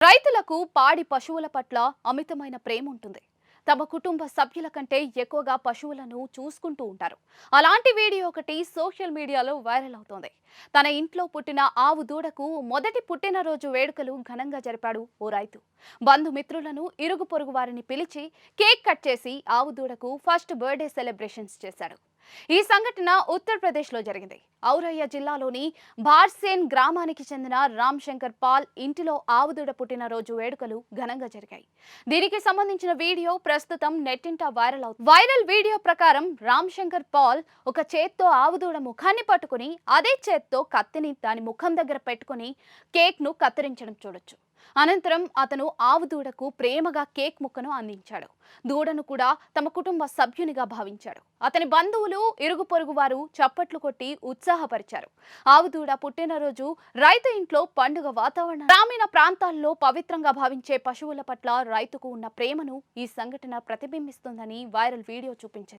రైతులకు పాడి పశువుల పట్ల అమితమైన ప్రేమ ఉంటుంది. తమ కుటుంబ సభ్యుల కంటే ఎక్కువగా పశువులను చూసుకుంటూ ఉంటారు. అలాంటి వీడియో ఒకటి సోషల్ మీడియాలో వైరల్ అవుతోంది. తన ఇంట్లో పుట్టిన ఆవు దూడకు మొదటి పుట్టినరోజు వేడుకలు ఘనంగా జరిపాడు ఓ రైతు. బంధుమిత్రులను, ఇరుగు పొరుగు వారిని పిలిచి కేక్ కట్ చేసి ఆవు దూడకు ఫస్ట్ బర్త్డే సెలబ్రేషన్స్ చేశాడు. ఈ సంఘటన ఉత్తరప్రదేశ్లో జరిగింది. ఔరయ్య జిల్లాలోని బార్సేన్ గ్రామానికి చెందిన రామ్ శంకర్ పాల్ ఇంటిలో ఆవుదూడ పుట్టినరోజు వేడుకలు ఘనంగా జరిగాయి. దీనికి సంబంధించిన వీడియో ప్రస్తుతం నెట్టింట వైరల్ అవుతుంది. వైరల్ వీడియో ప్రకారం రామ్ శంకర్ పాల్ ఒక చేత్తో ఆవుదూడ ముఖాన్ని పట్టుకుని అదే చేత్తో కత్తిని దాని ముఖం దగ్గర పెట్టుకుని కేక్ ను కత్తిరించడం చూడొచ్చు. అనంతరం అతను ఆవు దూడకు ప్రేమగా కేక్ ముక్కను అందించాడు. దూడను కూడా తమ కుటుంబ సభ్యునిగా భావించాడు. అతని బంధువులు, ఇరుగు పొరుగు వారు చప్పట్లు కొట్టి ఉత్సాహపరిచారు. ఆవు దూడ పుట్టినరోజు రైతు ఇంట్లో పండుగ వాతావరణం. గ్రామీణ ప్రాంతాల్లో పవిత్రంగా భావించే పశువుల పట్ల రైతుకు ఉన్న ప్రేమను ఈ సంఘటన ప్రతిబింబిస్తుందని వైరల్ వీడియో చూపించింది.